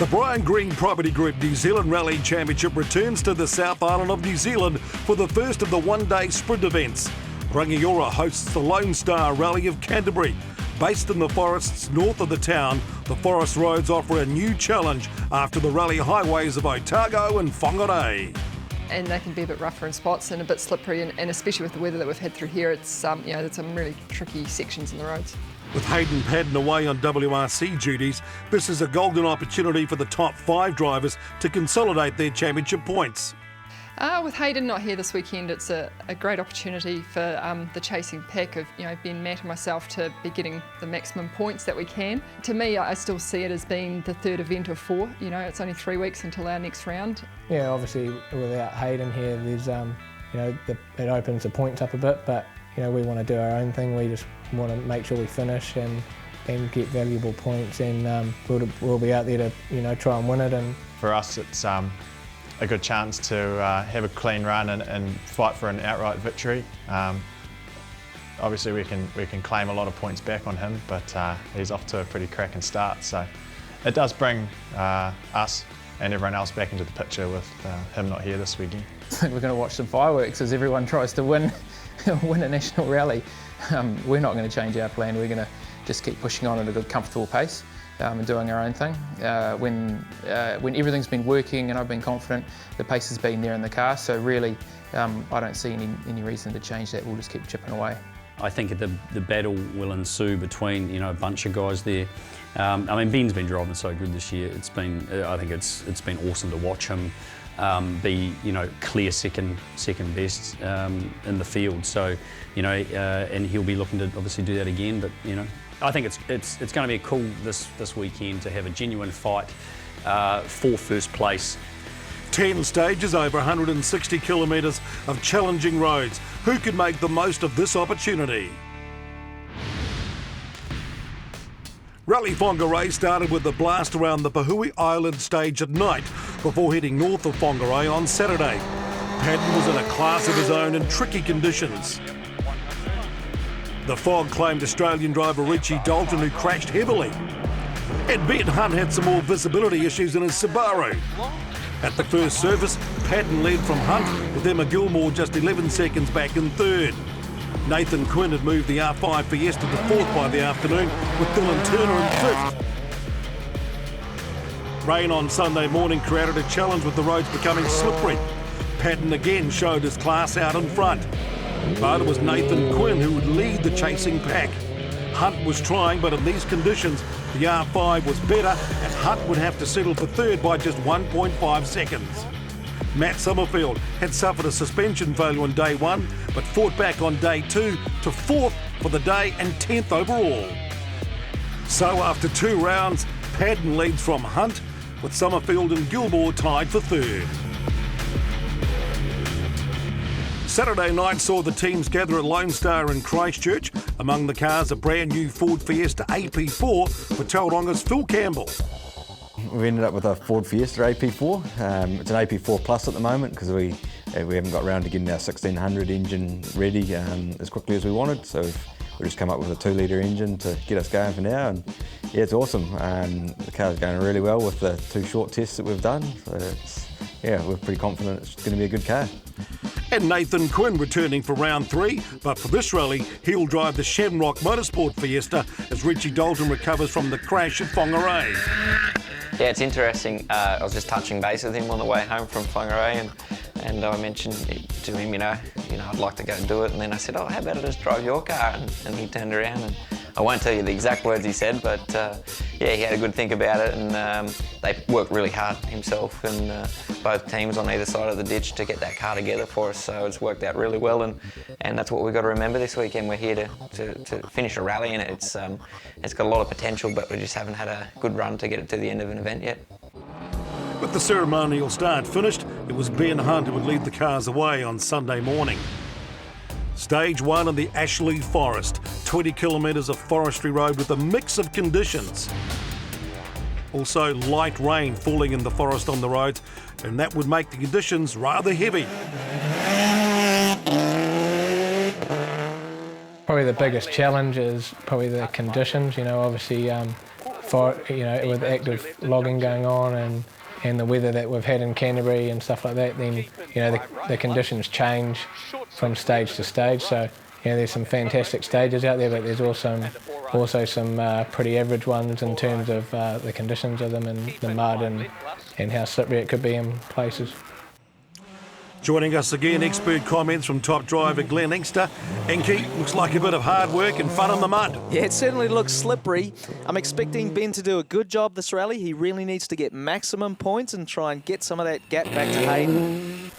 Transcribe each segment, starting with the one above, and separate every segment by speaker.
Speaker 1: The Brian Green Property Group New Zealand Rally Championship returns to the South Island of New Zealand for the first of the one-day sprint events. Rangiora hosts the LoneStar Rally of Canterbury. Based in the forests north of the town, the forest roads offer a new challenge after the rally highways of Otago and Whangarei.
Speaker 2: And they can be a bit rougher in spots and a bit slippery, and especially with the weather that we've had through here, it's there's some really tricky sections in the roads.
Speaker 1: With Hayden Padden away on WRC duties, this is a golden opportunity for the top 5 drivers to consolidate their championship points.
Speaker 2: With Hayden not here this weekend, it's a great opportunity for the chasing pack of Ben, Matt and myself to be getting the maximum points that we can. To me, I still see it as being the third event of 4. It's only 3 weeks until our next round.
Speaker 3: Yeah, obviously without Hayden here, there's it opens the points up a bit, but we want to do our own thing. We just want to make sure we finish and get valuable points, and we'll be out there to try and win it. And
Speaker 4: for us, it's a good chance to have a clean run and fight for an outright victory. Obviously we can claim a lot of points back on him, but he's off to a pretty cracking start, so it does bring us and everyone else back into the picture with him not here this weekend.
Speaker 5: We're going to watch some fireworks as everyone tries to win a national rally. We're not going to change our plan. We're going to just keep pushing on at a good, comfortable pace and doing our own thing. When everything's been working and I've been confident, the pace has been there in the car. So really, I don't see any reason to change that. We'll just keep chipping away.
Speaker 6: I think the battle will ensue between a bunch of guys there. Ben's been driving so good this year. I think it's been awesome to watch him be clear second best in the field. So and he'll be looking to obviously do that again. But I think it's going to be cool this weekend to have a genuine fight for first place.
Speaker 1: 10 stages over 160 kilometres of challenging roads. Who could make the most of this opportunity? Rally Whangarei started with the blast around the Pahui Island stage at night before heading north of Whangarei on Saturday. Padden was in a class of his own in tricky conditions. The fog claimed Australian driver Richie Dalton, who crashed heavily. And Ben Hunt had some more visibility issues in his Subaru. At the first service, Padden led from Hunt, with Emma Gilmore just 11 seconds back in third. Nathan Quinn had moved the R5 Fiesta to fourth by the afternoon, with Dylan Turner in fifth. Rain on Sunday morning created a challenge with the roads becoming slippery. Padden again showed his class out in front. But it was Nathan Quinn who would lead the chasing pack. Hunt was trying, but in these conditions, the R5 was better and Hunt would have to settle for third by just 1.5 seconds. Matt Summerfield had suffered a suspension failure on day 1, but fought back on day 2 to 4th for the day and 10th overall. So after 2 rounds, Padden leads from Hunt, with Summerfield and Gilmore tied for third. Saturday night saw the teams gather at LoneStar in Christchurch. Among the cars, a brand new Ford Fiesta AP4 for Tauranga's Phil Campbell.
Speaker 7: We ended up with a Ford Fiesta AP4. It's an AP4 Plus at the moment because we haven't got around to getting our 1600 engine ready as quickly as we wanted. So we've just come up with a 2-litre engine to get us going for now. And yeah, it's awesome. The car's going really well with the 2 short tests that we've done. So we're pretty confident it's going to be a good car.
Speaker 1: And Nathan Quinn returning for round 3, but for this rally, he'll drive the Shamrock Motorsport Fiesta as Richie Dalton recovers from the crash at Whangarei.
Speaker 8: Yeah, it's interesting. I was just touching base with him on the way home from Whangarei, and I mentioned to him, I'd like to go and do it. And then I said, how about I just drive your car? And he turned around, and I won't tell you the exact words he said, but he had a good think about it, and they worked really hard himself and both teams on either side of the ditch to get that car together for us. So it's worked out really well, and that's what we've got to remember this weekend. We're here to finish a rally, and it's got a lot of potential, but we just haven't had a good run to get it to the end of an event yet.
Speaker 1: With the ceremonial start finished, it was Ben Hunt who would lead the cars away on Sunday morning. Stage 1 in the Ashley Forest, 20 kilometres of forestry road with a mix of conditions. Also light rain falling in the forest on the roads, and that would make the conditions rather heavy.
Speaker 3: Probably the biggest challenge is probably the conditions. Obviously with active logging going on and the weather that we've had in Canterbury and stuff like that, then the conditions change from stage to stage. So there's some fantastic stages out there, but there's also some pretty average ones in terms of the conditions of them and the mud and how slippery it could be in places.
Speaker 1: Joining us again, expert comments from top driver Glenn Inkster. Inky, looks like a bit of hard work and fun on the mud.
Speaker 9: Yeah, it certainly looks slippery. I'm expecting Ben to do a good job this rally. He really needs to get maximum points and try and get some of that gap back to Hayden.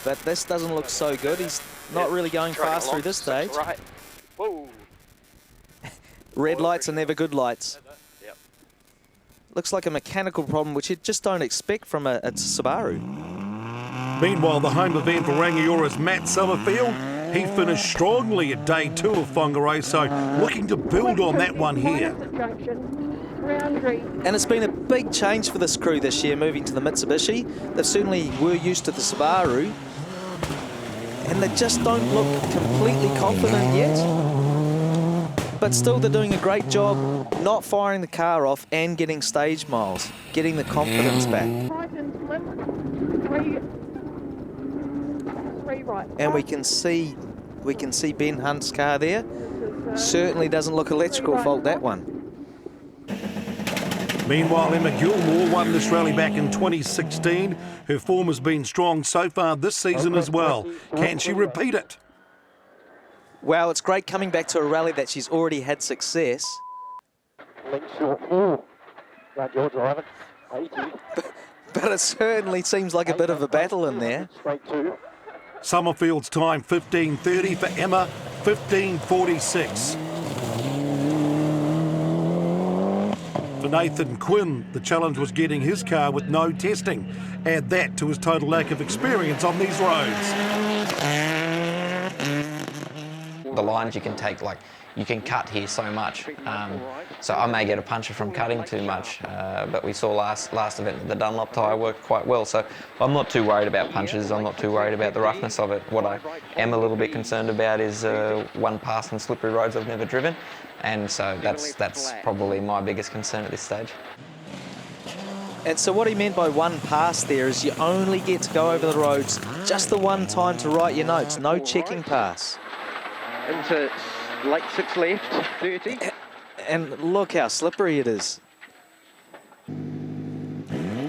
Speaker 9: But this doesn't look so good. He's not really going fast through this stage.
Speaker 10: Right. Whoa.
Speaker 9: Red lights are never good lights. Looks like a mechanical problem, which you just don't expect from a Subaru.
Speaker 1: Meanwhile, the home event for Rangiora's Matt Summerfield, he finished strongly at day 2 of Whangarei, so looking to build on that one here.
Speaker 9: And it's been a big change for this crew this year, moving to the Mitsubishi. They certainly were used to the Subaru, and they just don't look completely confident yet. But still, they're doing a great job not firing the car off and getting stage miles, getting the confidence back. And we can see Ben Hunt's car there. Certainly doesn't look electrical fault, that one.
Speaker 1: Meanwhile, Emma Gilmore won this rally back in 2016. Her form has been strong so far this season as well. Can she repeat it?
Speaker 9: Wow, it's great coming back to a rally that she's already had success. But it certainly seems like a bit of a battle in there.
Speaker 1: Summerfield's time 15:30 for Emma, 15:46. For Nathan Quinn, the challenge was getting his car with no testing. Add that to his total lack of experience on these roads.
Speaker 8: The lines you can take, like, you can cut here so much. So I may get a puncture from cutting too much, but we saw last event that the Dunlop tyre worked quite well. So I'm not too worried about punches. I'm not too worried about the roughness of it. What I am a little bit concerned about is one pass on slippery roads I've never driven. And so that's probably my biggest concern at this stage.
Speaker 9: And so what he meant by one pass there is you only get to go over the roads just the one time to write your notes, no checking pass.
Speaker 10: Into late 6 left, 30.
Speaker 9: And look how slippery it is.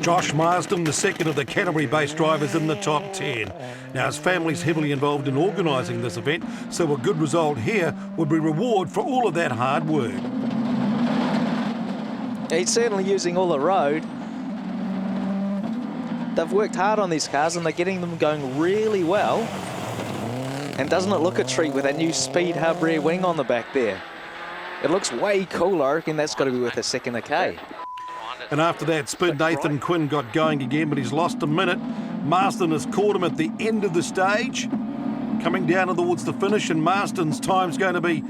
Speaker 1: Josh Marsden, the second of the Canterbury-based drivers in the top 10. Now, his family's heavily involved in organising this event, so a good result here would be reward for all of that hard work.
Speaker 9: He's certainly using all the road. They've worked hard on these cars and they're getting them going really well. And doesn't it look a treat with that new Speed Hub rear wing on the back there? It looks way cooler. I reckon that's got to be worth a second a K.
Speaker 1: And after that spin, Nathan Quinn got going again, but he's lost a minute. Marsden has caught him at the end of the stage. Coming down towards the finish, and Marsden's time's going to be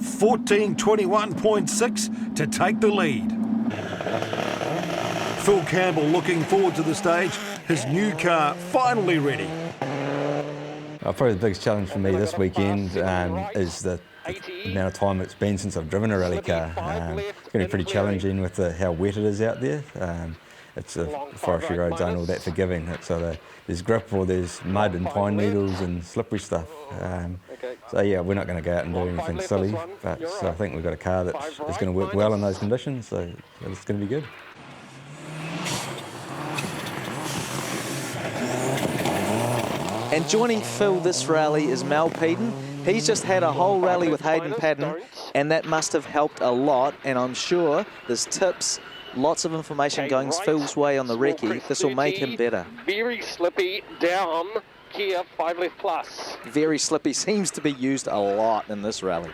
Speaker 1: 14:21.6 to take the lead. Phil Campbell looking forward to the stage. His new car finally ready.
Speaker 7: Probably the biggest challenge for me this weekend is the amount of time it's been since I've driven a rally car. It's going to be pretty challenging with how wet it is out there. It's the forestry roads aren't all that forgiving. So there's grip or there's mud and pine needles and slippery stuff. So yeah, we're not going to go out and do anything silly, but so I think we've got a car that is going to work well in those conditions, so it's going to be good.
Speaker 9: And joining Phil this rally is Mal Peden. He's just had a whole rally with Hayden Paddon, and that must have helped a lot. And I'm sure there's tips, lots of information going Phil's way on the recce. This will make him better.
Speaker 10: Very slippy down, gear 5 left plus.
Speaker 9: Very slippy seems to be used a lot in this rally.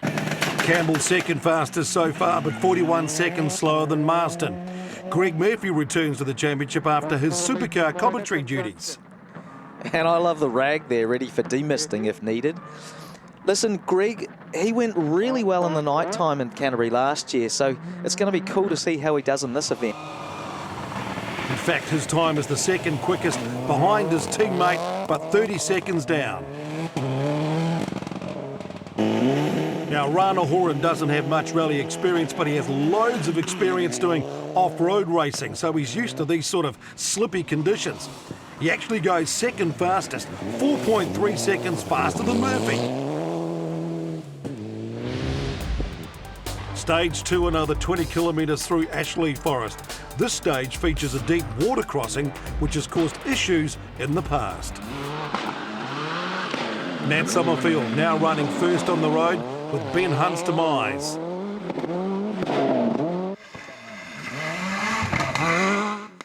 Speaker 1: Campbell second fastest so far, but 41 seconds slower than Marsden. Greg Murphy returns to the championship after his supercar commentary duties.
Speaker 9: And I love the rag there, ready for demisting if needed. Listen, Greg, he went really well in the night time in Canterbury last year, so it's going to be cool to see how he does in this event.
Speaker 1: In fact, his time is the second quickest behind his teammate, but 30 seconds down. Now, Rana Horan doesn't have much rally experience, but he has loads of experience doing off-road racing, so he's used to these sort of slippy conditions. He actually goes second fastest, 4.3 seconds faster than Murphy. Stage 2, another 20 kilometres through Ashley Forest. This stage features a deep water crossing, which has caused issues in the past. Nat Summerfield now running first on the road with Ben Hunt's demise.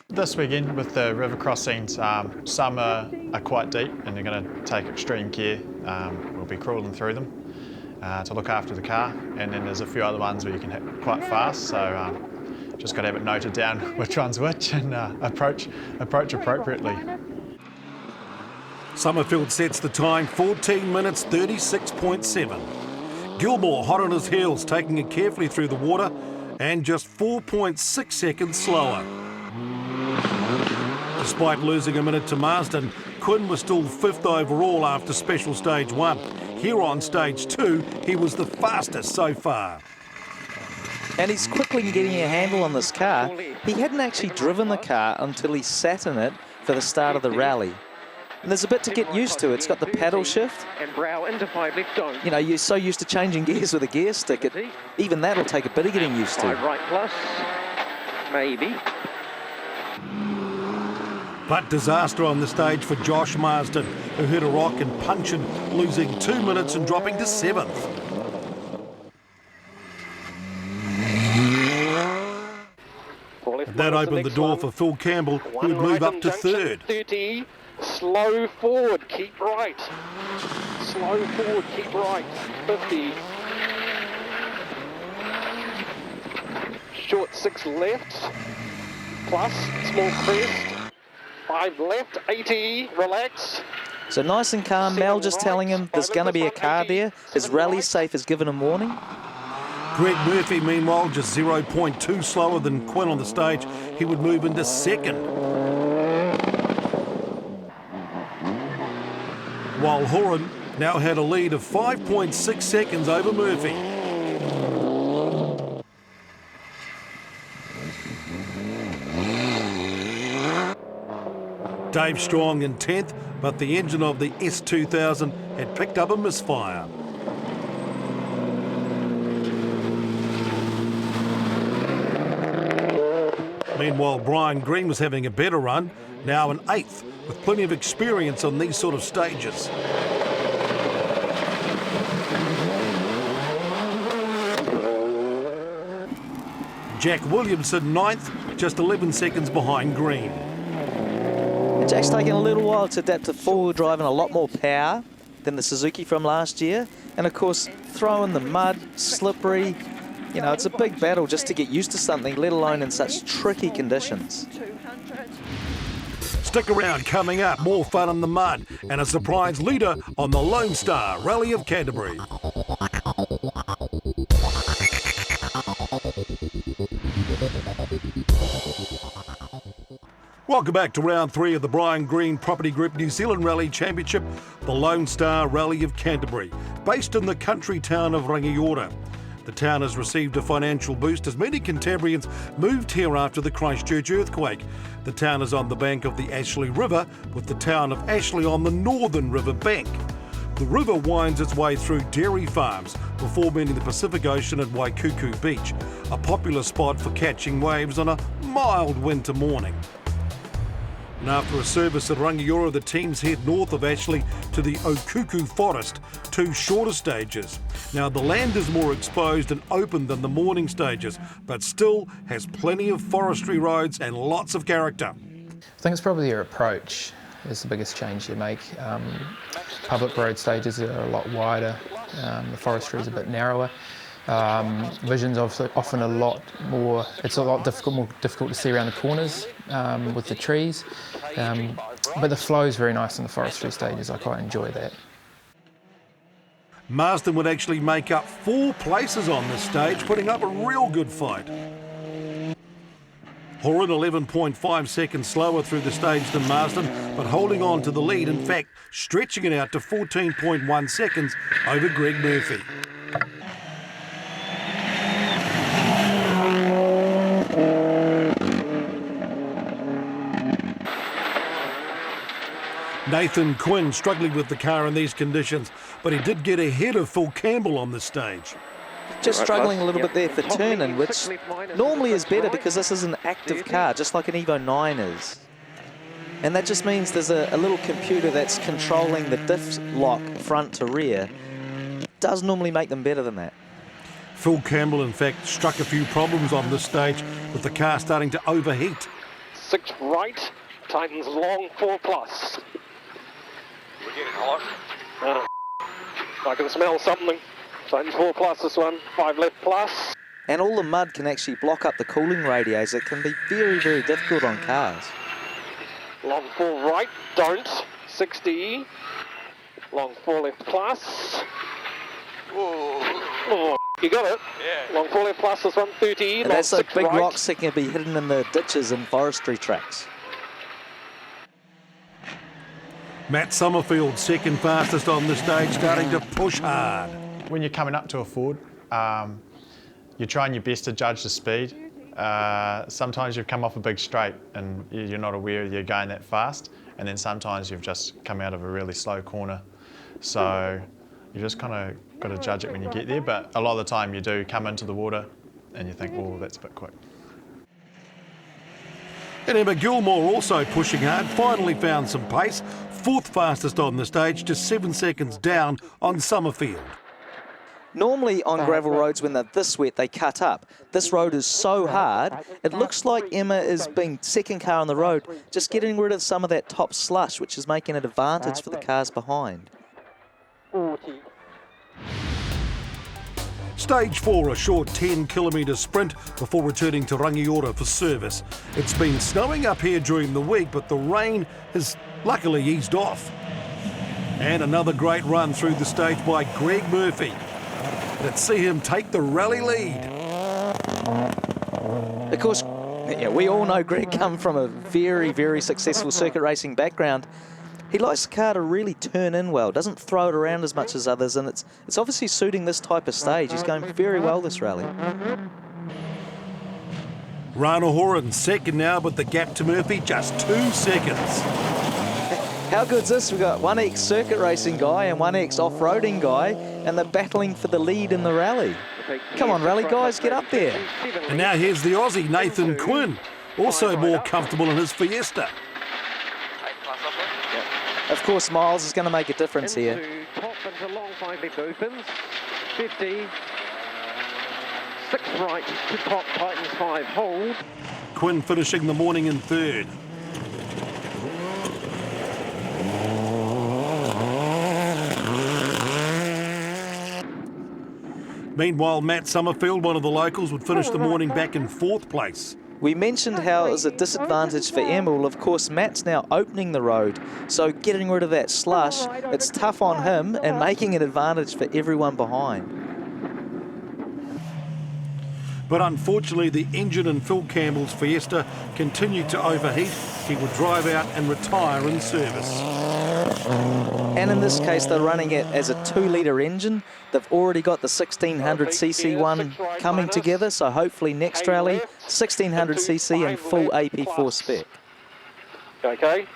Speaker 4: This weekend with the river crossings, some are quite deep and they're going to take extreme care. We'll be crawling through them to look after the car, and then there's a few other ones where you can hit quite fast, so just got to have it noted down which one's which and approach appropriately.
Speaker 1: Summerfield sets the time 14 minutes 36.7. Gilmore hot on his heels, taking it carefully through the water and just 4.6 seconds slower. Despite losing a minute to Marsden, Quinn was still 5th overall after special stage 1. Here on stage 2, he was the fastest so far.
Speaker 9: And he's quickly getting a handle on this car. He hadn't actually driven the car until he sat in it for the start of the rally. And there's a bit to get used to. It's got the paddle shift.
Speaker 10: And Brow into 5 left, don't.
Speaker 9: You know, you're so used to changing gears with a gear stick. Even that'll take a bit of getting used to.
Speaker 10: 5 right plus, maybe.
Speaker 1: But disaster on the stage for Josh Marsden, who hit a rock and punctured, losing 2 minutes and dropping to 7th. That opened the door for Phil Campbell, who would move up to 3rd.
Speaker 10: 30. Slow forward, keep right. Slow forward, keep right. 50. Short 6 left. Plus, small crest. 5 left, 80, relax.
Speaker 9: So nice and calm. Mel just telling him there's going to be a car there. His rally safe has given him warning.
Speaker 1: Greg Murphy, meanwhile, just 0.2 slower than Quinn on the stage. He would move into 2nd. While Horan now had a lead of 5.6 seconds over Murphy. Dave Strong in 10th, but the engine of the S2000 had picked up a misfire. Meanwhile, Brian Green was having a better run, now in 8th, with plenty of experience on these sort of stages. Jack Williamson 9th, just 11 seconds behind Green.
Speaker 9: And Jack's taken a little while to adapt to four-wheel drive and a lot more power than the Suzuki from last year. And of course, throw in the mud, slippery. You know, it's a big battle just to get used to something, let alone in such tricky conditions.
Speaker 1: Stick around, coming up, more fun in the mud and a surprise leader on the LoneStar Rally of Canterbury. Welcome back to round 3 of the Brian Green Property Group New Zealand Rally Championship, the LoneStar Rally of Canterbury, based in the country town of Rangiora. The town has received a financial boost as many Cantabrians moved here after the Christchurch earthquake. The town is on the bank of the Ashley River, with the town of Ashley on the northern river bank. The river winds its way through dairy farms before meeting the Pacific Ocean at Waikuku Beach, a popular spot for catching waves on a mild winter morning. And after a service at Rangiora, the teams head north of Ashley to the Okuku Forest, 2 shorter stages. Now, the land is more exposed and open than the morning stages, but still has plenty of forestry roads and lots of character.
Speaker 5: I think it's probably your approach is the biggest change you make. Public road stages are a lot wider, the forestry is a bit narrower. Vision's often a lot more, it's a lot more difficult to see around the corners with the trees, but the flow is very nice in the forestry stages. I quite enjoy that.
Speaker 1: Marsden would actually make up 4 places on this stage, putting up a real good fight. Horan 11.5 seconds slower through the stage than Marsden, but holding on to the lead, in fact stretching it out to 14.1 seconds over Greg Murphy. Nathan Quinn struggling with the car in these conditions, but he did get ahead of Phil Campbell on this stage.
Speaker 9: Just struggling a little bit there for turning, which normally is better because this is an active car, just like an Evo 9 is. And that just means there's a little computer that's controlling the diff lock front to rear. Does normally make them better than that.
Speaker 1: Phil Campbell, in fact, struck a few problems on this stage with the car starting to overheat.
Speaker 10: 6 right, tightens long 4 plus.
Speaker 11: We're getting hot.
Speaker 10: I can smell something. Tightens 4 plus this one, 5 left plus.
Speaker 9: And all the mud can actually block up the cooling radios. It can be very, very difficult on cars.
Speaker 10: Long 4 right, don't. 60. Long 4 left plus. Oh, you got it.
Speaker 11: Yeah.
Speaker 10: Long 4 left plus this one, 30.
Speaker 9: And
Speaker 10: long
Speaker 9: that's the
Speaker 10: 6
Speaker 9: big
Speaker 10: right.
Speaker 9: rocks that can be hidden in the ditches and forestry tracks.
Speaker 1: Matt Summerfield, second fastest on the stage, starting to push hard.
Speaker 4: When you're coming up to a Ford, you're trying your best to judge the speed. Sometimes you've come off a big straight and you're not aware you're going that fast, and then sometimes you've just come out of a really slow corner. So you just kind of got to judge it when you get there, but a lot of the time you do come into the water and you think, oh, that's a bit quick.
Speaker 1: And Emma Gilmore also pushing hard, finally found some pace. Fourth fastest on the stage, just 7 seconds down on Summerfield.
Speaker 9: Normally on gravel roads, when they're this wet, they cut up. This road is so hard, it looks like Emma is being second car on the road, just getting rid of some of that top slush, which is making an advantage for the cars behind.
Speaker 1: Stage 4, a short 10-kilometre sprint before returning to Rangiora for service. It's been snowing up here during the week, but the rain has luckily eased off. And another great run through the stage by Greg Murphy. Let's see him take the rally lead.
Speaker 9: Of course, yeah, we all know Greg come from a very, very successful circuit racing background. He likes the car to really turn in well, doesn't throw it around as much as others, and it's obviously suiting this type of stage. He's going very well this rally.
Speaker 1: Rana Horan second now, but the gap to Murphy just 2 seconds.
Speaker 9: How good's this? We've got one ex-circuit racing guy and one ex-off-roading guy, and they're battling for the lead in the rally. Come on, rally guys, get up there.
Speaker 1: And now here's the Aussie, Nathan Quinn, also more comfortable in his Fiesta.
Speaker 9: Of course, miles is going to make a difference here.
Speaker 10: Top into long 5 left opens. 50. 6 right to top, tightens 5, hold.
Speaker 1: Quinn finishing the morning in third. Meanwhile, Matt Summerfield, one of the locals, would finish the morning back in fourth place.
Speaker 9: We mentioned how it was a disadvantage for Emma. Well, of course, Matt's now opening the road, so getting rid of that slush, it's tough on him and making an advantage for everyone behind.
Speaker 1: But unfortunately, the engine in Phil Campbell's Fiesta continued to overheat. He would drive out and retire in service.
Speaker 9: And in this case, they're running it as a 2-litre engine. They've already got the 1600cc one coming together, so hopefully next rally, 1600cc and full AP4 spec.
Speaker 10: Okay.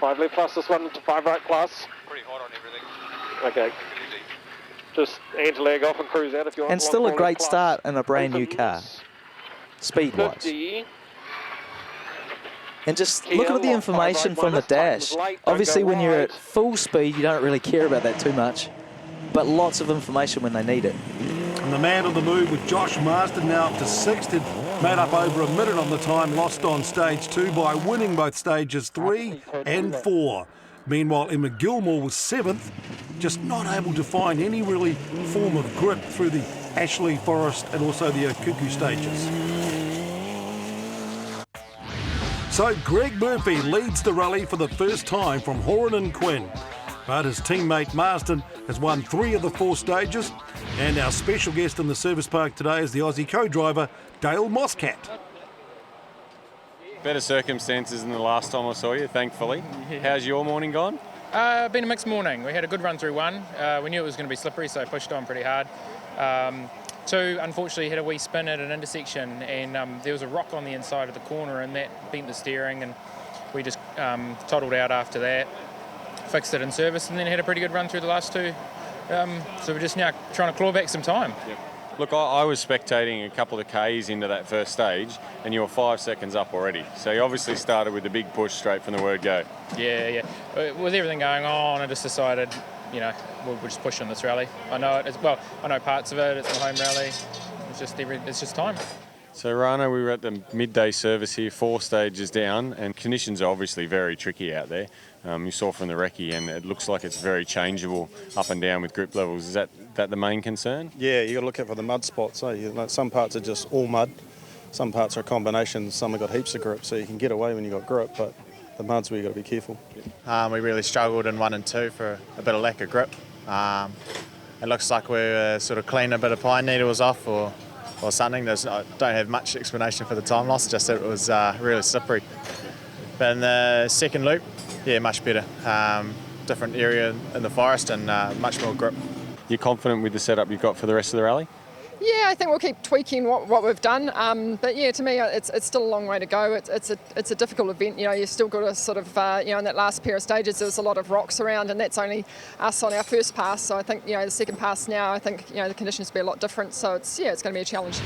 Speaker 10: 5 left plus this one to 5 right plus.
Speaker 11: Pretty hot on everything.
Speaker 10: Okay. Just anti-lag off and cruise out if you want.
Speaker 9: And still a great start in a brand new car, speed-wise.
Speaker 10: 50.
Speaker 9: And just look at the information from the dash. Obviously, when you're at full speed, you don't really care about that too much, but lots of information when they need it.
Speaker 1: And the man on the move with Josh Marsden now up to sixth, made up over a minute on the time lost on stage 2 by winning both stages 3 and 4. Meanwhile, Emma Gilmore was 7th, just not able to find any really form of grip through the Ashley, Forest and also the Okuku stages. So Greg Murphy leads the rally for the first time from Horan and Quinn. But his teammate Marsden has won 3 of the 4 stages. And our special guest in the service park today is the Aussie co-driver, Dale Moscat.
Speaker 12: Better circumstances than the last time I saw you, thankfully. How's your morning gone?
Speaker 5: Been a mixed morning. We had a good run through 1. We knew it was going to be slippery, so I pushed on pretty hard. 2, unfortunately, had a wee spin at an intersection, and there was a rock on the inside of the corner, and that bent the steering, and We just toddled out after that, fixed it in service, and then had a pretty good run through the last two. So we're just now trying to claw back some time.
Speaker 12: Yep. Look, I was spectating a couple of Ks into that first stage, and you were 5 seconds up already. So you obviously started with a big push straight from the word go.
Speaker 5: Yeah. With everything going on, I just decided, you know, we'll just push on this rally. I know it. I know parts of it. It's my home rally. It's just time.
Speaker 12: So Rana, we were at the midday service here, 4 stages down, and conditions are obviously very tricky out there. You saw from the recce, and it looks like it's very changeable up and down with grip levels. Is that the main concern?
Speaker 13: Yeah, you got to look out for the mud spots. Some parts are just all mud, some parts are a combination. Some have got heaps of grip, so you can get away when you got grip, but the mud's where you got to be careful.
Speaker 4: We really struggled in 1 and 2 for a bit of lack of grip. It looks like we're sort of cleaning a bit of pine needles off or something. I don't have much explanation for the time loss, just that it was really slippery. But in the second loop, yeah, much better. Different area in the forest and much more grip.
Speaker 12: You're confident with the setup you've got for the rest of the rally?
Speaker 2: Yeah, I think we'll keep tweaking what we've done. But yeah, to me, it's still a long way to go. It's a difficult event. You know, you've still got to sort of, in that last pair of stages, there was a lot of rocks around, and that's only us on our first pass. So I think, the second pass now, I think, the conditions will be a lot different. So it's going to be a challenge.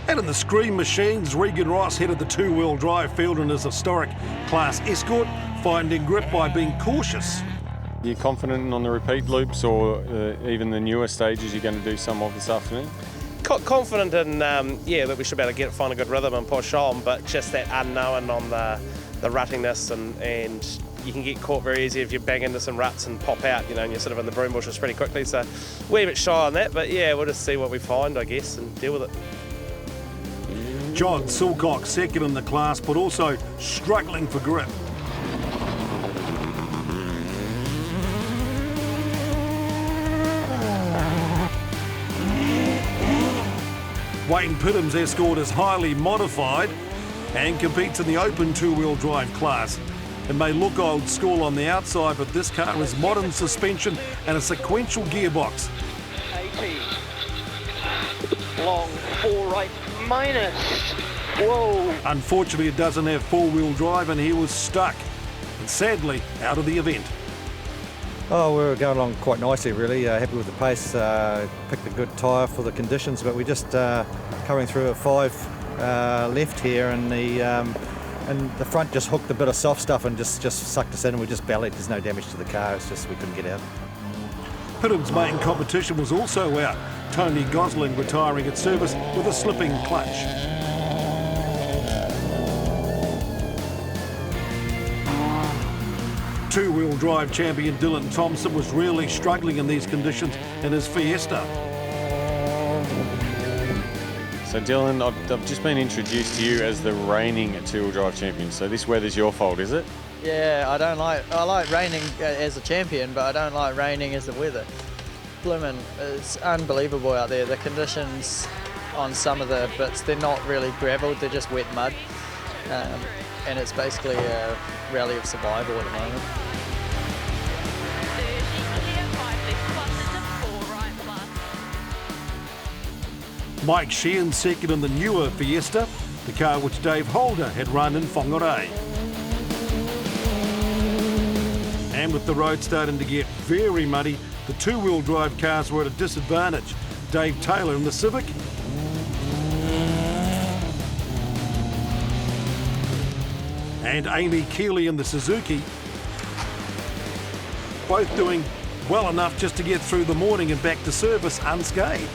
Speaker 1: And in the Scream Machines, Regan Ross headed the 2-wheel drive field in his historic Class Escort, finding grip by being cautious.
Speaker 12: Are you confident on the repeat loops or even the newer stages you're going to do some of this afternoon?
Speaker 14: Confident in, that we should be able to find a good rhythm and push on, but just that unknown on the ruttiness and you can get caught very easy if you bang into some ruts and pop out, and you're sort of in the broom bushes pretty quickly. So we're a bit shy on that, but yeah, we'll just see what we find, I guess, and deal with it.
Speaker 1: John Silcock second in the class, but also struggling for grip. Wayne Pittham's Escort is highly modified and competes in the open 2-wheel drive class. It may look old school on the outside, but this car has modern suspension and a sequential gearbox.
Speaker 10: 80. Long 4 right minus. Whoa.
Speaker 1: Unfortunately, it doesn't have 4-wheel drive and he was stuck and sadly out of the event.
Speaker 15: Oh, we were going along quite nicely really, happy with the pace, picked a good tyre for the conditions, but we just coming through a 5 left here and the front just hooked a bit of soft stuff and just sucked us in and we just bellied. There's no damage to the car, it's just we couldn't get out.
Speaker 1: Pittham's main competition was also out. Tony Gosling retiring at service with a slipping clutch. Two-wheel drive champion Dylan Thompson was really struggling in these conditions in his Fiesta.
Speaker 12: So Dylan, I've just been introduced to you as the reigning two-wheel drive champion. So this weather's your fault, is it?
Speaker 16: Yeah, I like reigning as a champion, but I don't like reigning as the weather. Bloomin', it's unbelievable out there. The conditions on some of the bits, they're not really gravel, they're just wet mud. And it's basically a rally of survival at the moment.
Speaker 1: Mike Sheehan second in the newer Fiesta, the car which Dave Holder had run in Whangarei. And with the road starting to get very muddy, the two-wheel drive cars were at a disadvantage. Dave Taylor in the Civic and Amy Keeley in the Suzuki, both doing well enough just to get through the morning and back to service unscathed.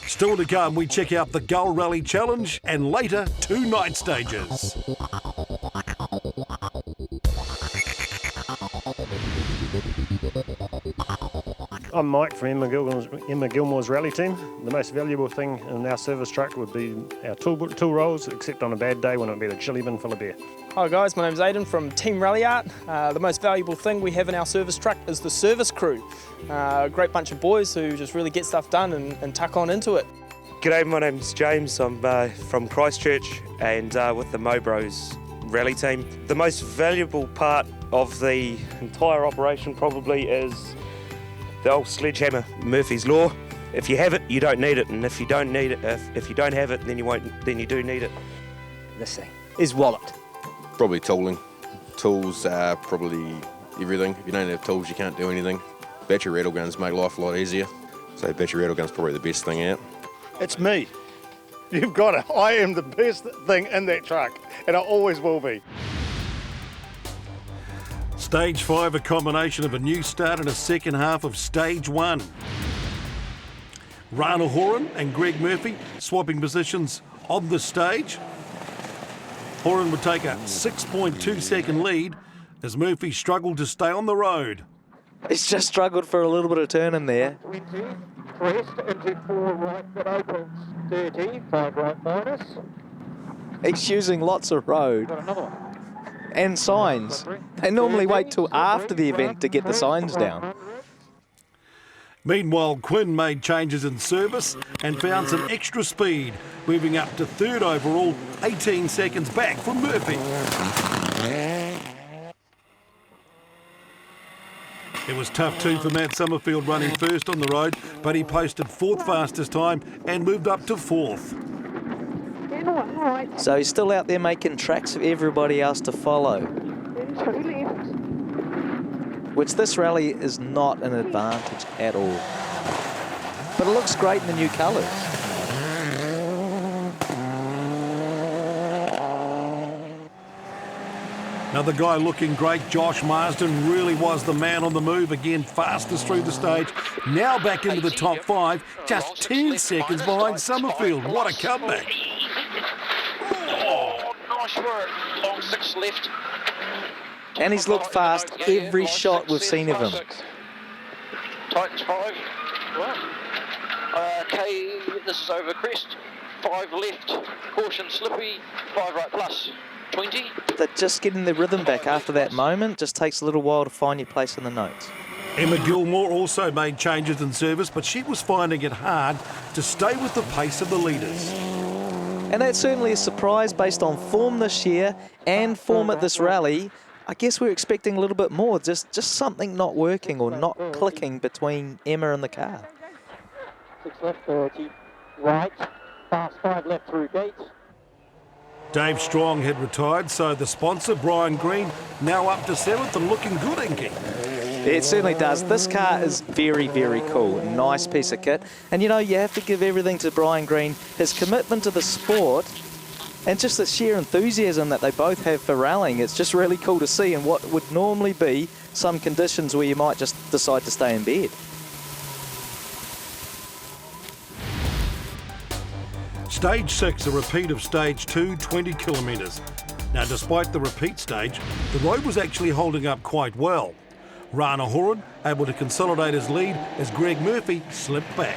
Speaker 1: Still to come, we check out the Gull Rally Challenge and later 2 night stages.
Speaker 17: I'm Mike from Emma Gilmore's rally team. The most valuable thing in our service truck would be our tool rolls, except on a bad day when it would be the chili bin full of beer.
Speaker 18: Hi guys, my name's Aidan from Team Rally Art. The most valuable thing we have in our service truck is the service crew. A great bunch of boys who just really get stuff done and tuck on into it.
Speaker 19: G'day, my name's James. I'm from Christchurch and with the Mobros rally team. The most valuable part of the entire operation probably is the old sledgehammer, Murphy's Law. If you have it, you don't need it, and if you don't need it, if you don't have it, then you do need it.
Speaker 20: This thing.
Speaker 9: is wallet?
Speaker 20: Probably tooling. Tools are probably everything. If you don't have tools, you can't do anything. Battery rattle guns make life a lot easier. So battery rattle gun's probably the best thing out.
Speaker 17: It's me. You've got it. I am the best thing in that truck, and I always will be.
Speaker 1: Stage 5, a combination of a new start and a second half of Stage 1. Rana Horan and Greg Murphy swapping positions on the stage. Horan would take a 6.2 second lead as Murphy struggled to stay on the road.
Speaker 9: He's just struggled for a little bit of turn in there.
Speaker 10: 20, crest into 4 right that opens, 30, 5 right minus.
Speaker 9: He's using lots of road.
Speaker 10: Got another one.
Speaker 9: And signs. They normally wait till after the event to get the signs down.
Speaker 1: Meanwhile, Quinn made changes in service and found some extra speed, moving up to third overall, 18 seconds back from Murphy. It was tough too for Matt Summerfield running first on the road, but he posted 4th fastest time and moved up to 4th.
Speaker 9: So he's still out there making tracks for everybody else to follow. Which this rally is not an advantage at all. But it looks great in the new colours.
Speaker 1: Another guy looking great, Josh Marsden, really was the man on the move again, fastest through the stage. Now back into the top 5, just 10 seconds behind Summerfield. What a comeback.
Speaker 10: Oh, nice work. Long 6 left.
Speaker 9: And he's looked fast every shot we've seen of him.
Speaker 10: Titans 5. Okay, this is over crest. 5 left. Caution slippy. 5 right plus. 20.
Speaker 9: They're just getting their rhythm back after that moment. Just takes a little while to find your place in the notes.
Speaker 1: Emma Gilmore also made changes in service, but she was finding it hard to stay with the pace of the leaders.
Speaker 9: And that's certainly a surprise based on form this year and form at this rally. I guess we're expecting a little bit more, just something not working or not clicking between Emma and the car.
Speaker 10: 6 left, 30. Right. Fast 5 left through gate.
Speaker 1: Dave Strong had retired, so the sponsor, Brian Green, now up to 7th and looking good, Inky.
Speaker 9: It certainly does. This car is very, very cool. Nice piece of kit. And, you know, you have to give everything to Brian Green. His commitment to the sport and just the sheer enthusiasm that they both have for rallying. It's just really cool to see in what would normally be some conditions where you might just decide to stay in bed.
Speaker 1: Stage 6, a repeat of Stage 2, 20 kilometres. Now, despite the repeat stage, the road was actually holding up quite well. Rana Horan able to consolidate his lead as Greg Murphy slipped back.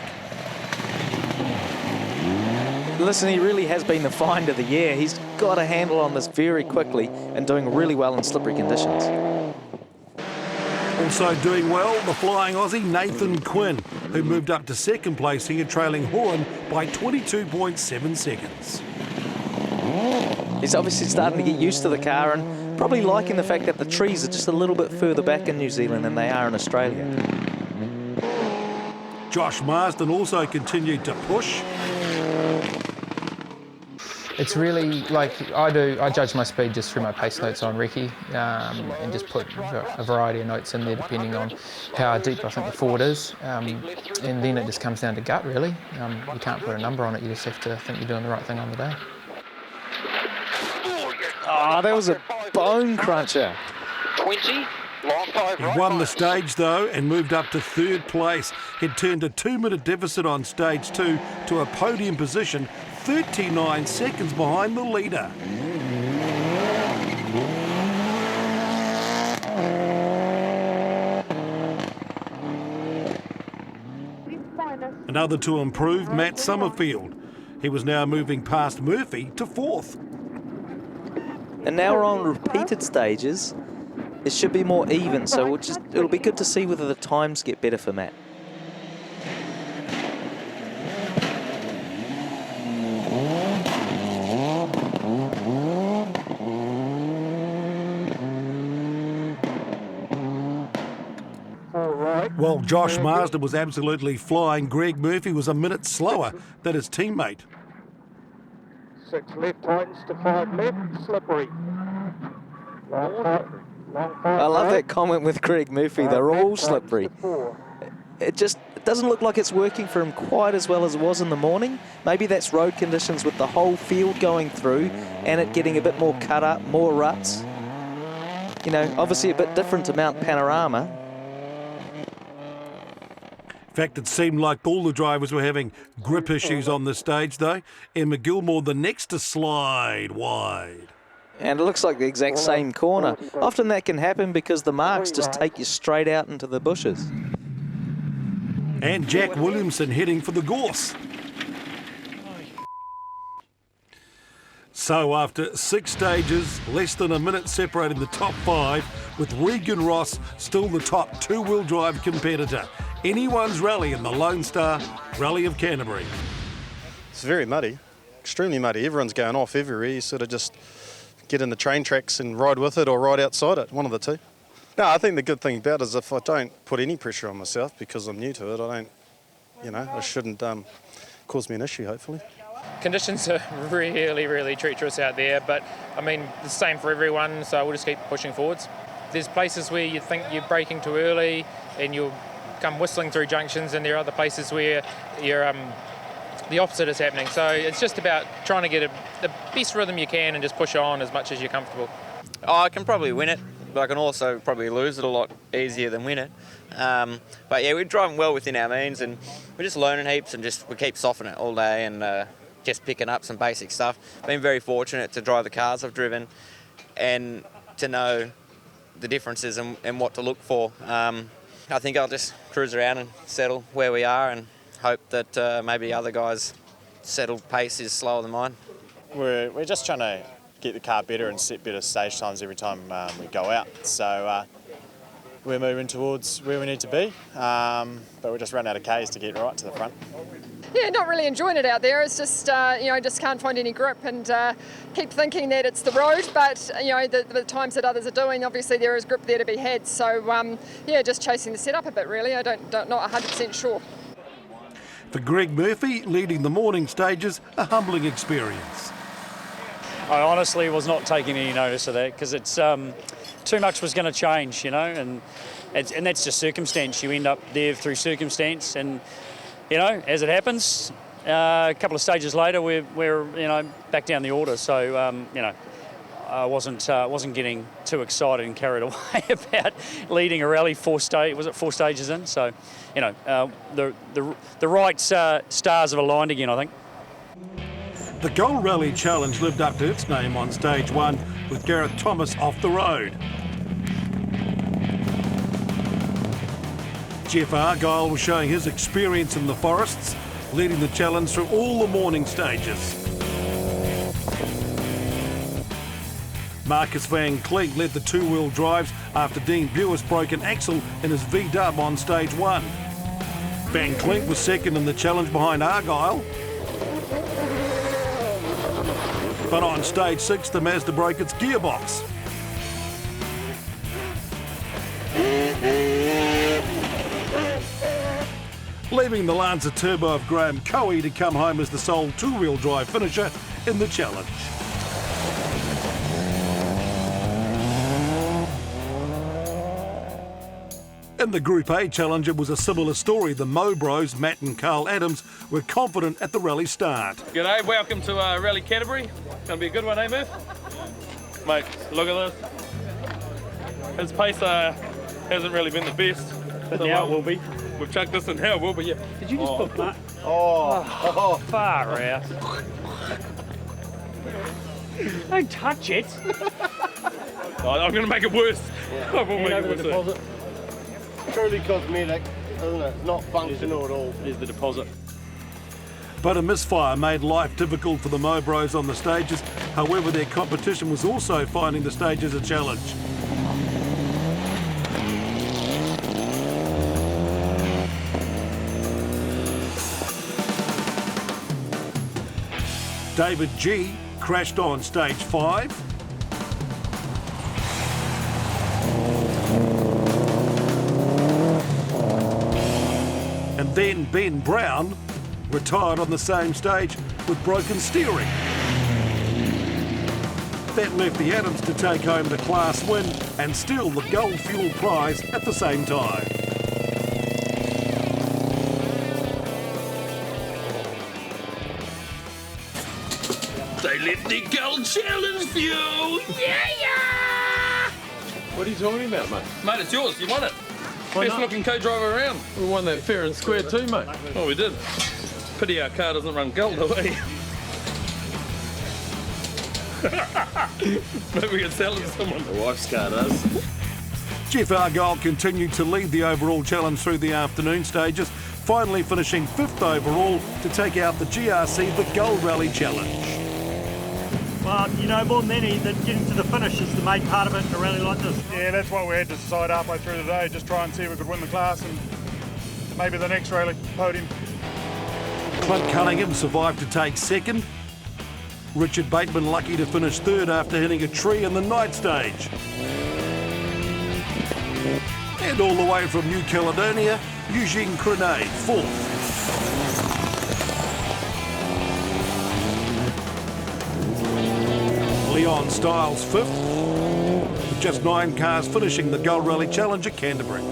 Speaker 9: Listen, he really has been the find of the year. He's got a handle on this very quickly and doing really well in slippery conditions.
Speaker 1: Also doing well, the flying Aussie Nathan Quinn, who moved up to 2nd place here, trailing Horan by 22.7 seconds.
Speaker 9: He's obviously starting to get used to the car and probably liking the fact that the trees are just a little bit further back in New Zealand than they are in Australia.
Speaker 1: Josh Marsden also continued to push.
Speaker 5: It's really like I judge my speed just through my pace notes on Recce and just put a variety of notes in there depending on how deep I think the forward is, and then it just comes down to gut really. You can't put a number on it, you just have to think you're doing the right thing on the day.
Speaker 9: Oh, that was a bone cruncher.
Speaker 10: 20. Long 5 right.
Speaker 1: He won the stage though and moved up to 3rd place. He'd turned a 2-minute deficit on Stage 2 to a podium position, 39 seconds behind the leader. Another to improve, Matt Summerfield. He was now moving past Murphy to 4th.
Speaker 9: And now we're on repeated stages. It should be more even, so it'll be good to see whether the times get better for Matt.
Speaker 1: While Josh Marsden was absolutely flying, Greg Murphy was a minute slower than his teammate.
Speaker 10: 6 left, tightens to 5 left, slippery.
Speaker 9: I love that comment with Greg Murphy, they're all slippery. It doesn't look like it's working for him quite as well as it was in the morning. Maybe that's road conditions with the whole field going through and it getting a bit more cut up, more ruts. You know, obviously a bit different to Mount Panorama.
Speaker 1: In fact, it seemed like all the drivers were having grip issues on the stage, though. Emma Gilmore, the next to slide wide.
Speaker 9: And it looks like the exact same corner. Often that can happen because the marks just take you straight out into the bushes.
Speaker 1: And Jack Williamson heading for the gorse. So after 6 stages, less than a minute separating the top 5, with Regan Ross still the top two-wheel drive competitor. Anyone's rally in the LoneStar Rally of Canterbury.
Speaker 13: It's very muddy, extremely muddy. Everyone's going off everywhere. You sort of just get in the train tracks and ride with it or ride outside it, one of the two. No, I think the good thing about it is if I don't put any pressure on myself because I'm new to it, it shouldn't cause me an issue, hopefully.
Speaker 5: Conditions are really, really treacherous out there, but I mean, the same for everyone, so we'll just keep pushing forwards. There's places where you think you're braking too early and you'll come whistling through junctions, and there are other places where you're the opposite is happening. So it's just about trying to get the best rhythm you can and just push on as much as you're comfortable.
Speaker 8: Oh, I can probably win it, but I can also probably lose it a lot easier than win it. But yeah, we're driving well within our means, and we're just learning heaps, and we keep softening it all day and just picking up some basic stuff. Been very fortunate to drive the cars I've driven and to know the differences and what to look for. I think I'll just cruise around and settle where we are and hope that maybe other guys' settled pace is slower than mine.
Speaker 4: We're just trying to get the car better and set better stage times every time we go out. So we're moving towards where we need to be, but we're just running out of Ks to get right to the front.
Speaker 2: Yeah, not really enjoying it out there. It's just, just can't find any grip and keep thinking that it's the road, but, the times that others are doing, obviously there is grip there to be had. So, just chasing the setup a bit, really. I don't not 100% sure.
Speaker 1: For Greg Murphy, leading the morning stages, a humbling experience.
Speaker 21: I honestly was not taking any notice of that because it's too much was going to change, and that's just circumstance. You end up there through circumstance, and as it happens, a couple of stages later we're back down the order. So I wasn't getting too excited and carried away about leading a rally 4 stages in. So the right stars have aligned again, I think.
Speaker 1: The Gold Rally Challenge lived up to its name on stage 1 with Gareth Thomas off the road. Jeff Argyle was showing his experience in the forests, leading the challenge through all the morning stages. Marcus Van Cleet led the two-wheel drives after Dean Bewis broke an axle in his V-dub on stage 1. Van Cleet was second in the challenge behind Argyle. But on stage 6, the Mazda broke its gearbox. Leaving the Lanza Turbo of Graham Cowie to come home as the sole two-wheel drive finisher in the challenge. In the Group A challenge, it was a similar story. The Mo Bros, Matt and Carl Adams, were confident at the rally start.
Speaker 22: G'day, welcome to Rally Canterbury. Gonna be a good one, eh, Murph? Mate, look at this. His pace hasn't really been the best. But now it will be. We've chucked this in, now it will be, yeah.
Speaker 21: Did you just put Matt?
Speaker 22: Oh,
Speaker 21: far out. Don't touch it.
Speaker 22: I'm going to make it worse. I will make it worse.
Speaker 23: Truly cosmetic, isn't it? It's not functional at all.
Speaker 22: Here's the deposit.
Speaker 1: But a misfire made life difficult for the Mo Bros on the stages. However, their competition was also finding the stages a challenge. David G crashed on stage 5. And then Ben Brown retired on the same stage with broken steering. That left the Adams to take home the class win and steal the gold fuel prize at the same time.
Speaker 3: They let the gold challenge fuel! Yeah!
Speaker 11: What are you talking about, mate?
Speaker 22: Mate, it's yours. You won it.
Speaker 11: Why
Speaker 22: Best
Speaker 11: not?
Speaker 22: looking co-driver around.
Speaker 11: We won that fair and square too, mate.
Speaker 22: Oh, we did. Pity our car doesn't run gold, though, eh? Maybe we can sell it to someone.
Speaker 11: My wife's car does.
Speaker 1: Jeff Argyle continued to lead the overall challenge through the afternoon stages, finally finishing 5th overall to take out the GRC, the Gold Rally Challenge.
Speaker 6: Well, you know, more than any, that getting to the finish is the main part of it in a rally like this.
Speaker 7: Yeah, that's what we had to decide halfway through the day, just try and see if we could win the class and maybe the next rally podium.
Speaker 1: Clint Cunningham survived to take 2nd. Richard Bateman lucky to finish 3rd after hitting a tree in the night stage. And all the way from New Caledonia, Eugene Crenay, 4th. Leon Stiles 5th, with just 9 cars finishing the Gold Rally Challenge at Canterbury.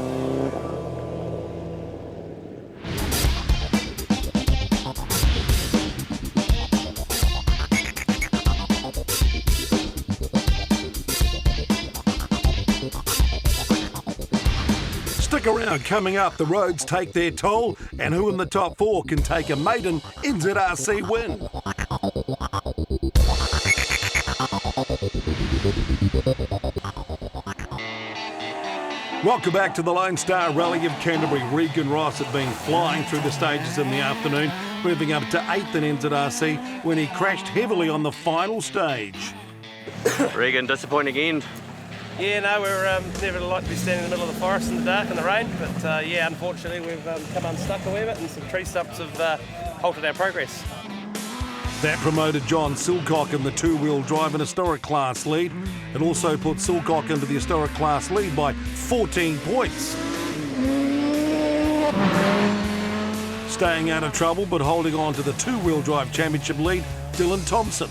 Speaker 1: Stick around, coming up, the roads take their toll, and who in the top 4 can take a maiden NZRC win? Welcome back to the LoneStar Rally of Canterbury. Regan Ross had been flying through the stages in the afternoon, moving up to 8th in NZRC when he crashed heavily on the final stage.
Speaker 11: Regan, disappointing end.
Speaker 14: Yeah, no, we're never like to be standing in the middle of the forest in the dark and the rain, but yeah, unfortunately we've come unstuck a wee bit and some tree stumps have halted our progress.
Speaker 1: That promoted John Silcock in the 2-wheel drive and historic class lead. It also put Silcock into the historic class lead by 14 points. Staying out of trouble but holding on to the 2-wheel drive championship lead, Dylan Thompson.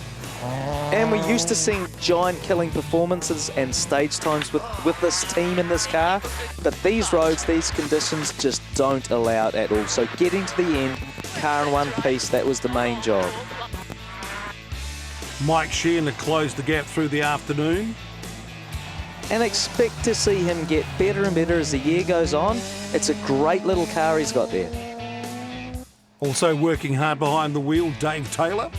Speaker 9: And we're used to seeing giant-killing performances and stage times with this team in this car, but these roads, these conditions just don't allow it at all. So getting to the end, car in one piece, that was the main job.
Speaker 1: Mike Sheehan had closed the gap through the afternoon.
Speaker 9: And expect to see him get better and better as the year goes on. It's a great little car he's got there.
Speaker 1: Also working hard behind the wheel, Dave Taylor.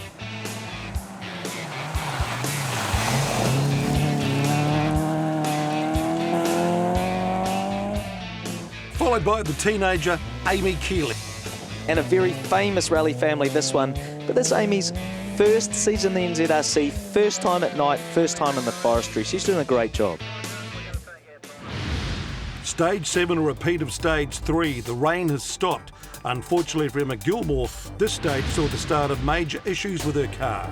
Speaker 1: Followed by the teenager, Amy Keeley.
Speaker 9: And a very famous rally family, this one. But this Amy's first season in the NZRC, first time at night, first time in the forestry. She's doing a great job.
Speaker 1: Stage 7, a repeat of Stage 3. The rain has stopped. Unfortunately for Emma Gilmore, this stage saw the start of major issues with her car.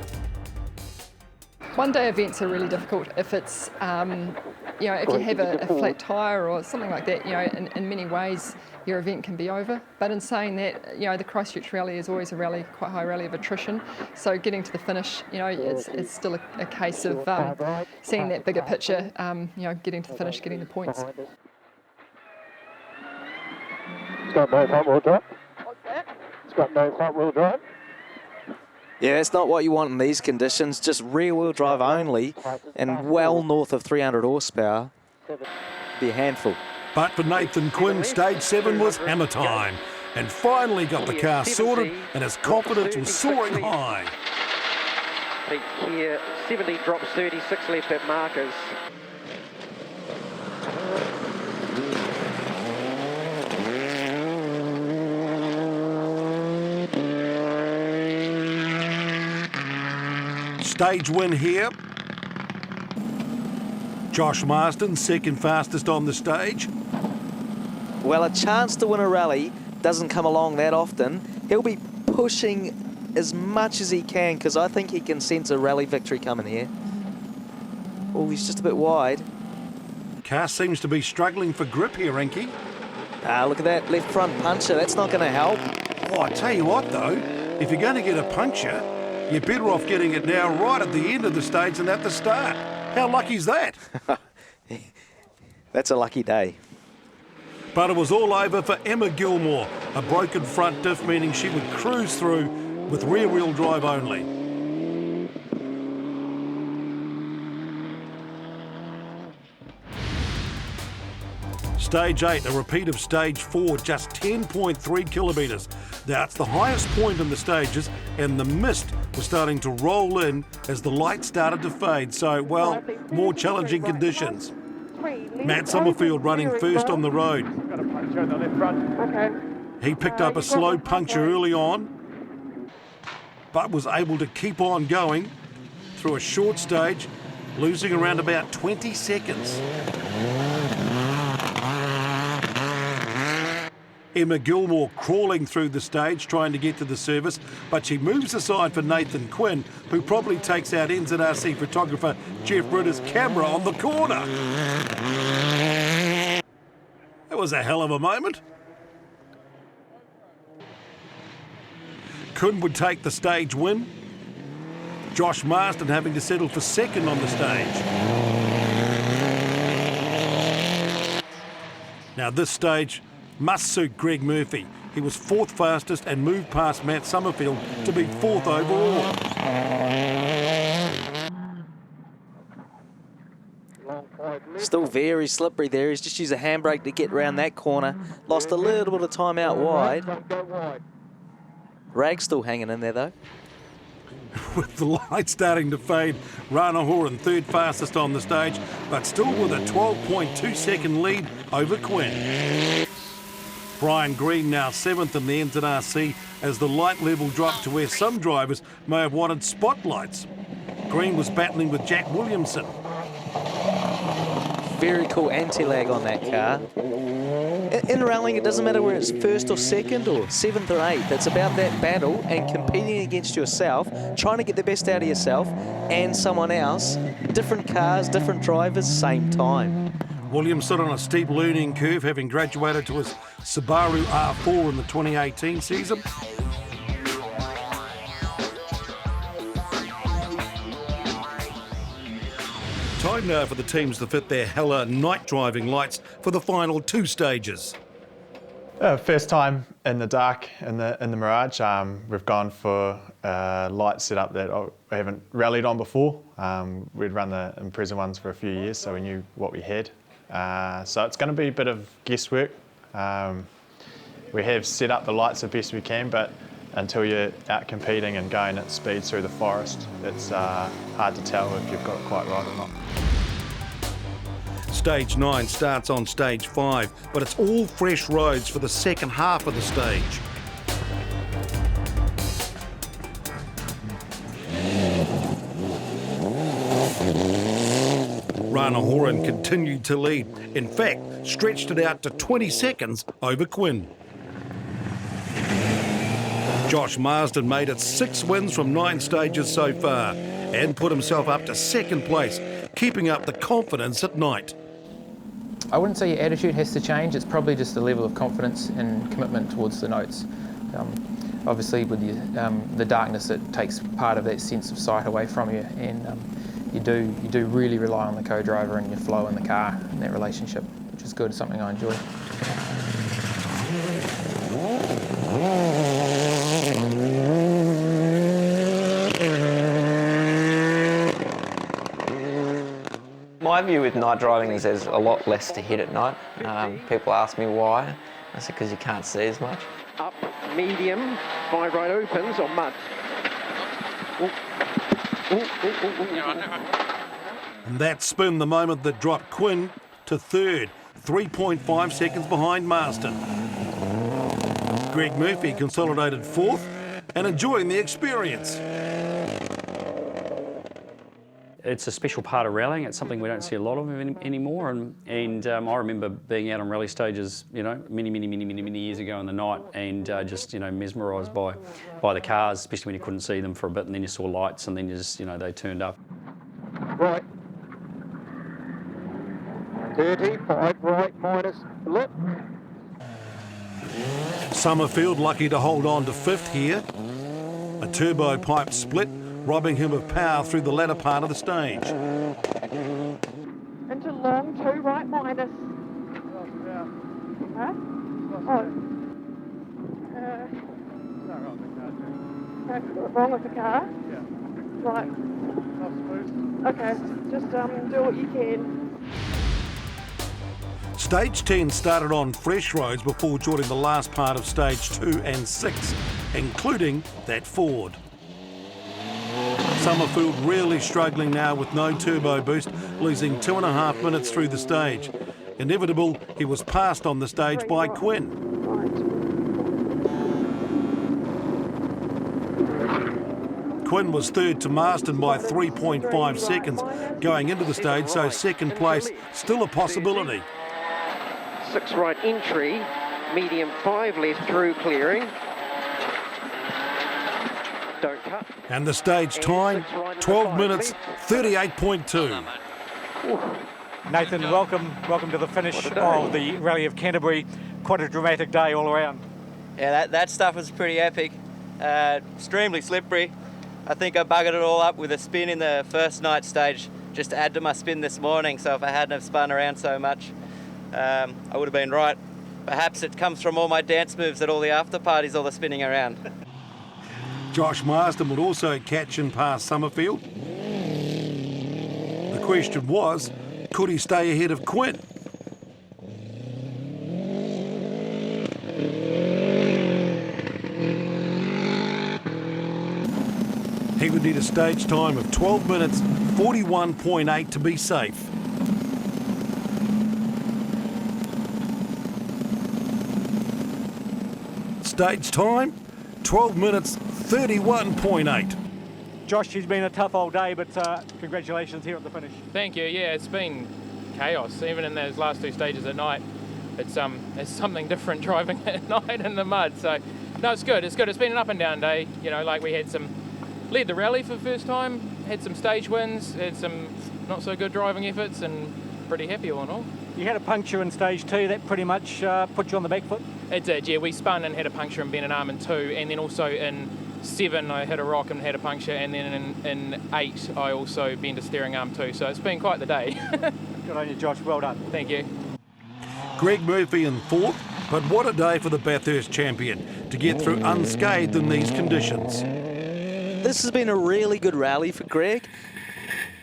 Speaker 2: One-day events are really difficult if it's, you know, if you have a flat tyre or something like that, you know, in many ways your event can be over. But in saying that, you know, the Christchurch Rally is always a rally, quite high rally of attrition. So getting to the finish, you know, it's still a case of seeing that bigger picture, you know, getting to the finish, getting the points.
Speaker 23: It's got no front-wheel drive. What's that? It's got no front-wheel drive.
Speaker 9: Yeah, it's not what you want in these conditions, just rear-wheel drive only and well north of 300 horsepower. Be a handful.
Speaker 1: But for Nathan Quinn, Stage 7 was hammer time and finally got the car sorted and his confidence was soaring high.
Speaker 10: Peak here, 70 drops 36 left at markers.
Speaker 1: Stage win here. Josh Marsden, second fastest on the stage.
Speaker 9: Well, a chance to win a rally doesn't come along that often. He'll be pushing as much as he can because I think he can sense a rally victory coming here. Oh, he's just a bit wide.
Speaker 1: Car seems to be struggling for grip here, Inky.
Speaker 9: Ah, look at that left front puncher. That's not going to help.
Speaker 1: Oh, I tell you what, though, if you're going to get a puncher, You're better off getting it now right at the end of the stage than at the start. How lucky is that?
Speaker 9: That's a lucky day.
Speaker 1: But it was all over for Emma Gilmore. A broken front diff meaning she would cruise through with rear-wheel drive only. Stage 8, a repeat of Stage 4, just 10.3 kilometres. That's the highest point in the stages, and the mist was starting to roll in as the light started to fade, so, well, more challenging conditions. Matt Summerfield running first on the road. He picked up a slow puncture early on, but was able to keep on going through a short stage, losing around about 20 seconds. Emma Gilmore crawling through the stage trying to get to the service, but she moves aside for Nathan Quinn, who probably takes out NZRC photographer Jeff BRITA's camera on the corner. That was a hell of a moment. Quinn would take the stage win. Josh Marsden having to settle for second on the stage. Now this stage must suit Greg Murphy. He was fourth fastest and moved past Matt Summerfield to be fourth overall.
Speaker 9: Still very slippery there. He's just used a handbrake to get around that corner. Lost a little bit of time out wide. Rag's still hanging in there though.
Speaker 1: With the light starting to fade, Rana Horan third fastest on the stage, but still with a 12.2 second lead over Quinn. Brian Green now seventh in the NZRC as the light level dropped to where some drivers may have wanted spotlights. Green was battling with Jack Williamson.
Speaker 9: Very cool anti-lag on that car. In rallying, it doesn't matter whether it's first or second or seventh or eighth. It's about that battle and competing against yourself, trying to get the best out of yourself and someone else. Different cars, different drivers, same time.
Speaker 1: Williamson on a steep learning curve, having graduated to his Subaru R4 in the 2018 season. Time now for the teams to fit their Hella night driving lights for the final two stages.
Speaker 4: First time in the dark in the Mirage. We've gone for a light setup that we haven't rallied on before. We'd run the Impreza ones for a few years, so we knew what we had. So it's going to be a bit of guesswork. We have set up the lights the best we can, but until you're out competing and going at speed through the forest, it's hard to tell if you've got it quite right or not.
Speaker 1: Stage 9 starts on Stage 5, but it's all fresh roads for the second half of the stage. Rana Horan continued to lead. In fact, stretched it out to 20 seconds over Quinn. Josh Marsden made it 6 wins from 9 stages so far and put himself up to second place, keeping up the confidence at night.
Speaker 5: I wouldn't say your attitude has to change, it's probably just a level of confidence and commitment towards the notes. Obviously with the darkness, it takes part of that sense of sight away from you, and you do really rely on the co-driver and your flow in the car and that relationship, which is good, something I enjoy.
Speaker 8: My view with night driving is there's a lot less to hit at night. People ask me why. I said because you can't see as much.
Speaker 10: Up, medium, 5 right opens or mud.
Speaker 1: And that spin the moment that dropped Quinn to third, 3.5 seconds behind Marsden. Greg Murphy consolidated fourth and enjoying the experience.
Speaker 21: It's a special part of rallying. It's something we don't see a lot of anymore. And I remember being out on rally stages, you know, many years ago in the night, and just, you know, mesmerised by the cars, especially when you couldn't see them for a bit, and then you saw lights, and then you just, you know, they turned up.
Speaker 10: Right. 35 right minus, look.
Speaker 1: Summerfield lucky to hold on to fifth here. A turbo pipe split robbing him of power through the latter part of the stage.
Speaker 10: Into long, 2 right minus. Huh? Oh. Wrong with the car? Yeah. Right. Okay, just do what you can.
Speaker 1: Stage 10 started on fresh roads before joining the last part of stage 2 and 6, including that Ford. Summerfield really struggling now with no turbo boost, losing 2.5 minutes through the stage. Inevitable, he was passed on the stage by QUINN. QUINN was third to Marston by 3.5 seconds going into the stage, so second place still a possibility.
Speaker 10: 6 right entry, medium 5 left through clearing. Don't cut.
Speaker 1: And the stage time, 12 minutes, 38.2.
Speaker 12: Nathan, welcome to the finish of the Rally of Canterbury. Quite a dramatic day all around.
Speaker 15: Yeah, that stuff was pretty epic. Extremely slippery. I think I buggered it all up with a spin in the first night stage just to add to my spin this morning, so if I hadn't have spun around so much, I would have been right. Perhaps it comes from all my dance moves at all the after parties, all the spinning around.
Speaker 1: Josh Marsden would also catch and pass Summerfield. The question was, could he stay ahead of QUINN? He would need a stage time of 12 minutes, 41.8 to be safe. Stage time, 12 minutes, 31.8.
Speaker 12: Josh, it's been a tough old day, but congratulations here at the finish.
Speaker 5: Thank you. Yeah, it's been chaos, even in those last 2 stages at night. It's something different driving at night in the mud. So, no, it's good. It's good. It's been an up and down day. You know, like we had led the rally for the first time, had some stage wins, had some not so good driving efforts, and pretty happy all in all.
Speaker 12: You had a puncture in stage 2, that pretty much put you on the back foot?
Speaker 5: It did, yeah. We spun and had a puncture and bent an arm in 2, and then also in 7 I hit a rock and had a puncture, and then in 8 I also bent a steering arm too, so it's been quite the day.
Speaker 12: Good on you, Josh, well done.
Speaker 5: Thank you.
Speaker 1: Greg Murphy in 4th, but what a day for the Bathurst champion to get through unscathed in these conditions.
Speaker 9: This has been a really good rally for Greg.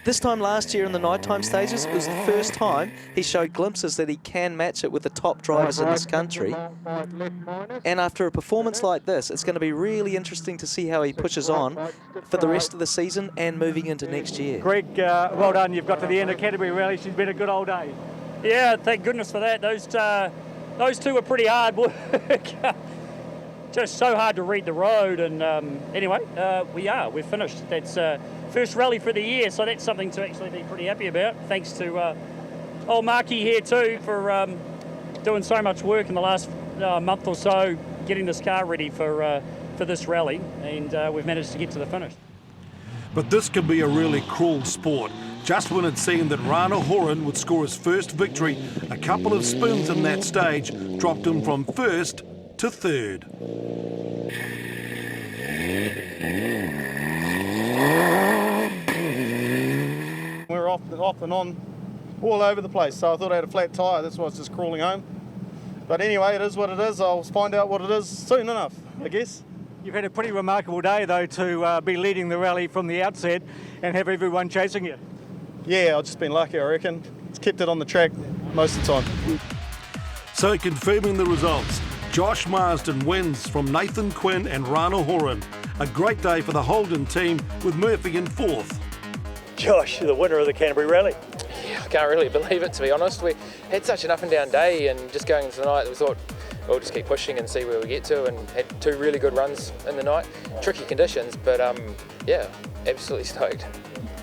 Speaker 9: This time last year in the nighttime stages, it was the first time he showed glimpses that he can match it with the top drivers in this country. And after a performance like this, it's going to be really interesting to see how he pushes on for the rest of the season and moving into next year.
Speaker 12: Greg, well done. You've got to the end of Canterbury Rally. It's been a good old day.
Speaker 6: Yeah, thank goodness for that. Those 2 were pretty hard work. Just so hard to read the road, and anyway, we're finished. That's first rally for the year, so that's something to actually be pretty happy about. Thanks to old Marky here too for doing so much work in the last month or so, getting this car ready for this rally, and we've managed to get to the finish.
Speaker 1: But this can be a really cruel sport. Just when it seemed that Rana Horan would score his first victory, a couple of spins in that stage dropped him from 1st to 3rd.
Speaker 13: We were off and on all over the place, so I thought I had a flat tyre, that's why I was just crawling home. But anyway, it is what it is. I'll find out what it is soon enough, I guess.
Speaker 12: You've had a pretty remarkable day, though, to be leading the rally from the outset and have everyone chasing you.
Speaker 13: Yeah, I've just been lucky, I reckon. It's kept it on the track most of the time.
Speaker 1: So confirming the results, Josh Marsden wins from Nathan Quinn and Rana Horan. A great day for the Holden team with Murphy in 4th.
Speaker 12: Josh, the winner of the Canterbury Rally.
Speaker 5: Yeah, I can't really believe it, to be honest. We had such an up and down day, and just going into the night, we thought we'll just keep pushing and see where we get to, and had 2 really good runs in the night. Tricky conditions, but yeah, absolutely stoked.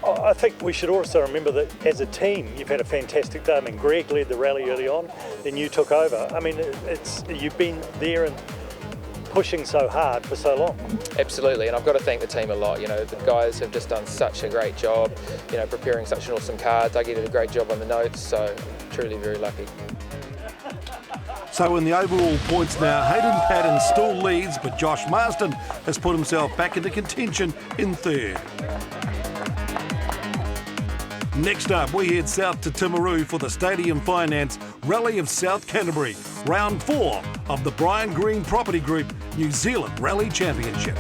Speaker 12: I think we should also remember that as a team, you've had a fantastic day. I mean, Greg led the rally early on, then you took over. I mean, you've been there and pushing so hard for so long.
Speaker 5: Absolutely, and I've got to thank the team a lot. You know, the guys have just done such a great job, you know, preparing such an awesome car. Dougie did a great job on the notes, so truly very lucky.
Speaker 1: So in the overall points now, Hayden Paddon still leads, but Josh Marsden has put himself back into contention in third. Next up, we head south to Timaru for the Stadium Finance Rally of South Canterbury, round 4 of the Brian Green Property Group New Zealand Rally Championship.